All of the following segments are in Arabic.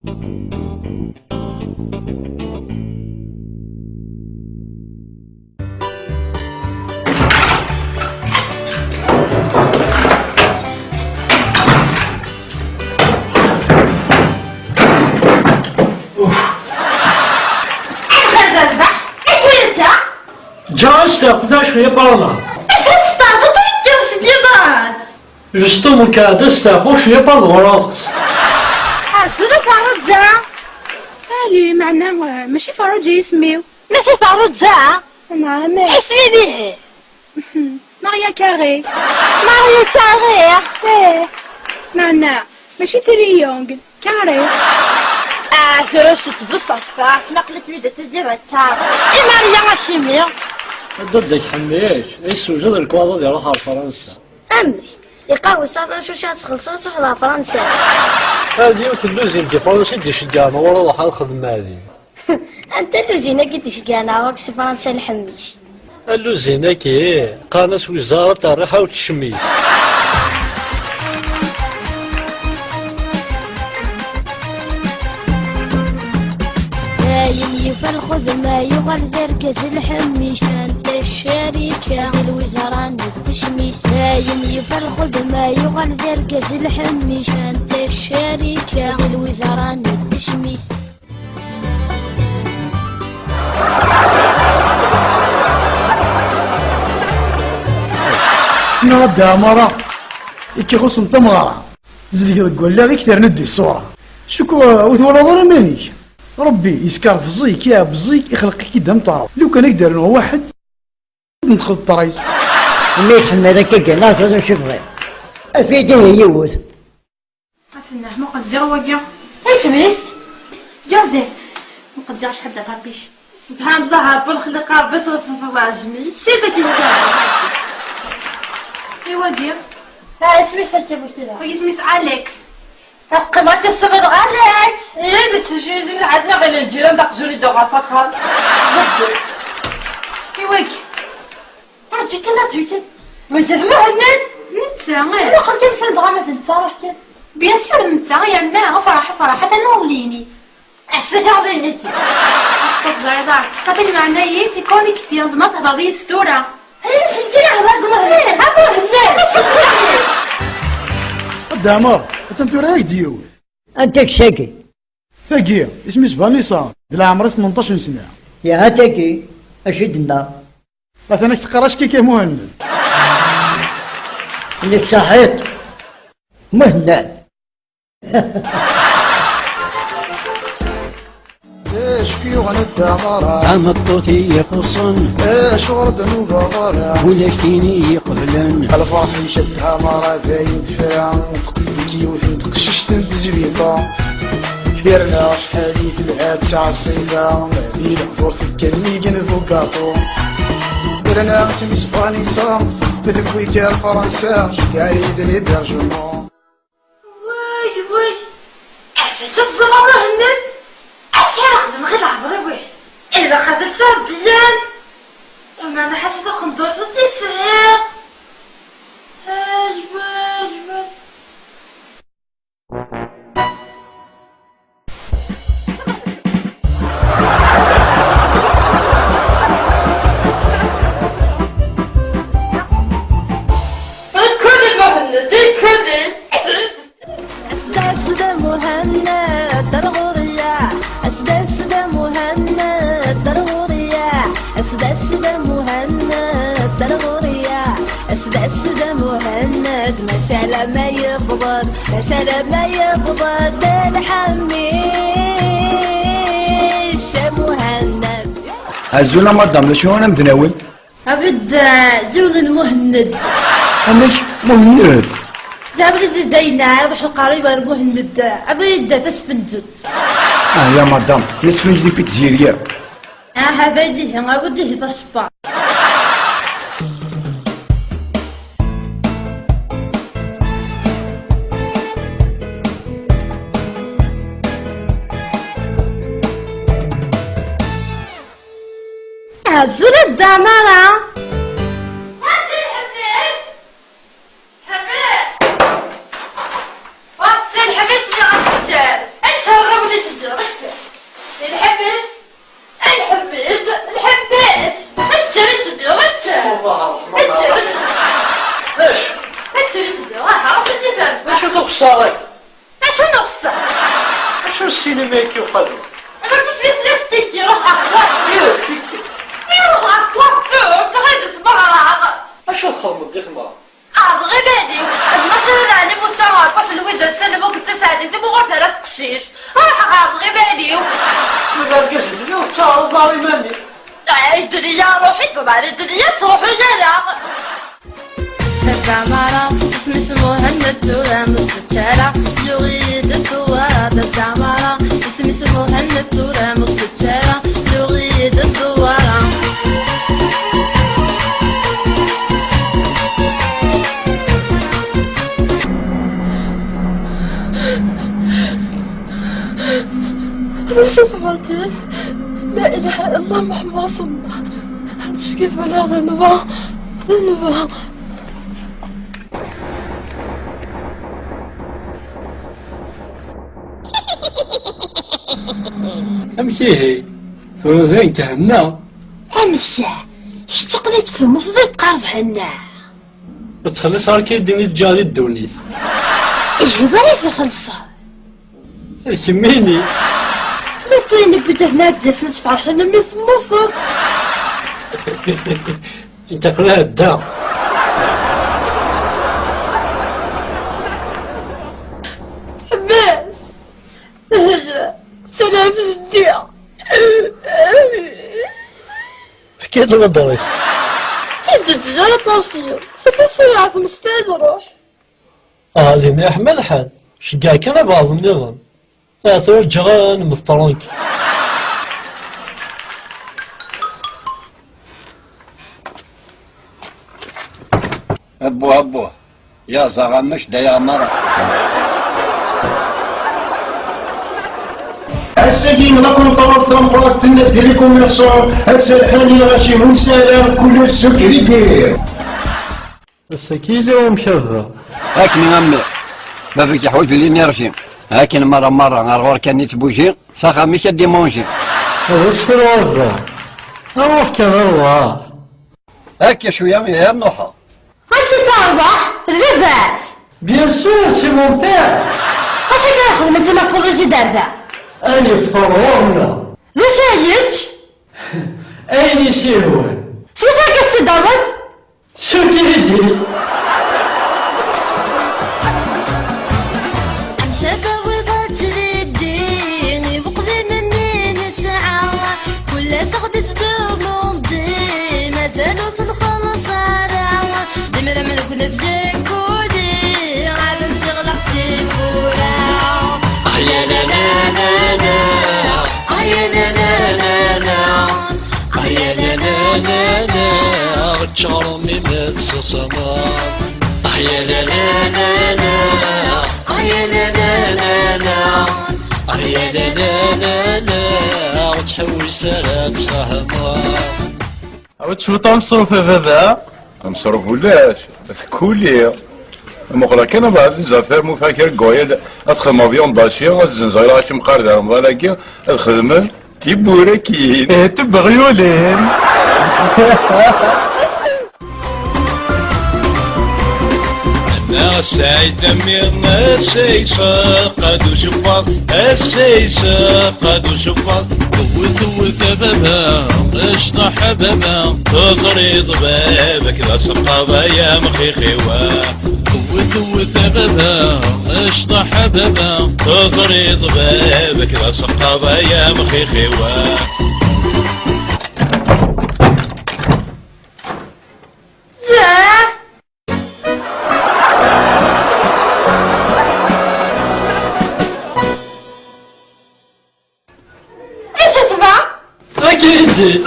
جا استاقذا شوية بانا. اش هتستعبط ويتجلس اليباس؟ جستو كادا استاقو شوية بانا ورات. عزوزة فاروجة. سالي معنا ماشي فاروجة يسميو. ماشي فاروجة. نعم. اسمي به. ماريا كاري. ماريا كاري. ايه معنا ماشي تريونغل كاري. عزوزة تبص عصفاك نقلت بيدة تدير التار. اي ماريا غاشيمي. ضدك حميش ايش وجد الكواضة ديال روح فرنسا. امش يقاوي صافا شو شات خلصت وحدا فرنسا. هادي وثلوزين دي فرنسا دي شجعنا ورا راح الخدمة هادي. انت اللوزينة قد شقانا وراك سي فرنسا نحميش. اللوزينة كي قانت وزارة الريحة والتشميس. فالخذ ما يغلر كاس الحميش انت الشركة الوزارة التشميس دايم فالخذ ما يغلر كاس الحميش انت الشركة الوزارة التشميس. شنو غدا مرة إكي خص نتا مغارة تزلق تقول لا غير كثير ندي الصورة شكو وثورة ورا مانيك ربي يسكر في زيك يا بزيك يخلقك كي دم طارو لو كان يقدر انه واحد ندخل الطريق مليح حمادك كي لا تقدر شبغي افيديه يوث عفنا ما قد جا وقع. ايش بس؟ جوزيف ما قد جاش حد غابيش. سبحان الله رب الخلق ربي توصف الله جميل سيدك انت. ايوا دير. ها اسمي ساتي بوتيلا. ويسميس اليكس. قيمة السبت غاليكس. ايه تجي عندنا غير الجيران داك جوري دوغا صخر. ايواك. جيت انا جيت. وانت مهند؟ نتا انا قلت لك سند غامة انت روح كده. بيان سور نتا يعملناها صراحة نوليني. عشتي غادي انت. زايدار صافي معنا يي سي كونيكتي زعما تهضر لي ستورة. ايه مشيتي لهنا مهند. ها مهند. غدا مرة انت راك ديوث انت كشاكي ثقيل اسمي سبانيسا بلا عمري 18 سنة يا هاتاكي اشد النار مثلا تقراش كي مهند انك صحيت مهند ايش كيو غندا مرة عم الطوتي يقصن ايش ورد نوبة مرة ولا كيني يقبلن الفرح يشدها مرة باين دفاع وقتلك يوث تقششت انت زبيطة كبرنا شحالي تلعاد تاع الصيفة هادي الحضور ثكني فوقاطو درنا سمي سباني صام مثل ويكال فرنسا شكايد ليبرجمون واي احسست الزرار هند. امشي نخدم غير العبرة واحد. اذا خدتها بيان اما انا حاسة كندور في التسعير. اجبد الكل المهند الكل أسداسد مهند درغوريا أسداسد مهند درغوريا أسداسد مهند درغوريا أسداسد مهند مشال ما يقبض مشال ما يقبض الحميش مهند. هزونا مدام شو انا متناول أبد جون المهند. انك مهند جابري دينا يروحوا قريبا المهند أبد تسفنجد. يا مدام يسفنج دي بيتزيريا هذا يديه ما بديه تصبع. هزول الدمرة. هزول حبيب حبيب واتسال حبيب شنو غتختار انت الرب اللي شو السينما كيوقدوا؟ ما كيفاش ناس تيجي روح أخلاق روح أخلاق فيه تغير صباح اش تخمم ديك المرة؟ غير بادي مثلا علي مستوى الطفل الوزن سنة وقت تسعة ثم غير ثلاث قشيش راح غير بادي ما قالكش زيد وتشعر داري ماني الدنيا روحي وبعد الدنيا تروحي لا الزمارة اسمي مهند تورا مستشارة يريد الدوارة الزمارة اسمي مهند تورا مستشارة يريد الدوارة هذا شو صفاتي؟ لا إله إلا الله محمد رسول الله أنت كيف بلا هذا النبا امشي هي ثوزين كهنا أمشي اشتقلت ثم صديق قرض حنا بتخلص هاركي ديني الجاري الدونيس إيه بلاش خلصة كميني لا تريني بدا هنا تزاس نتفعل حنا مي مصر انت قلها الدا حماس الهجرة تنافس الدنيا حكيت له ضريش انت تجارة طاسية سبا السرعة ثم ستاز روح هذه ما يحمل الحال شقا كان بعض النظام اثر جغان مسترونك أبو يا زغمش ده يا مرة السيدي لكم طرفتم فرق تنذلكم من الصور السلحاني غاشي مسالم كل السكري السكيلة ومشرة هاكني أمي ما فيك حوج لي نرشي هاكن مرة غرغور كان يتبوشي صاخا مش ديمونجي وصفر ورا اروح كان اروح هاكي شوية يا منوحة هاتي تربح ذبات بيان سور سي مون بير اش كناخذ من تنفض شي دارتا اني فرعون ذا شايج اين يسيرون شو ساكت السدارت شو كيدي شابة وضعت للدين بقضي مني نسعى كل سغد تدوم دي ما زالوا تنخلص على دمر من كل تجيكودي على الزغلق تيبولا يا لا لا لا لا يا لا لا لا لا يا لا لا لا لا تشارمي مكسوسما يا لا لا لا لا يا لا لا لا لا يا لا لا لا لا وتحوي سارة تفهمها شو تنصرف يا بابا؟ نصرف ولاش كولي مقرا كان بعد الزفار مو فاكر قوية ادخل مافيون باشي الزنزير غاشي مقارد على مضالاكي الخدمة تيبوراكين تبغيولين السيد أميرنا السيسة قد شفاط السيسة قد شفاط ثوث بابا اشطح حبابا تزريض بابك ذا سقاضة يا مخيخيوا ثوث بابا اشطح حبابا تزريض بابك ذا سقاضة يا مخيخيوا اكيد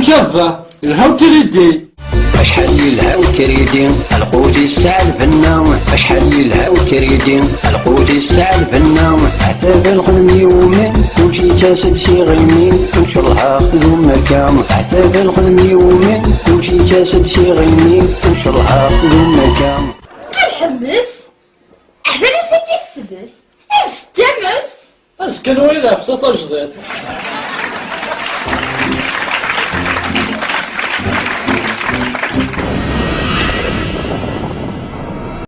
مشافة الهو تريدي أشحال يلهاو كريدين القوت السعل فنان أشحال يلهاو كريدين القوت السعل فنان عتاب الخدم يومين وشي تاسد شي غيمين وشرها ذو مكان عتاب الخدم يومين وشي تاسد شي غيمين وشرها ذو مكان الحمس أحذر سيتي السدس نفس التمس اسكنوا إذا بسط أجزاء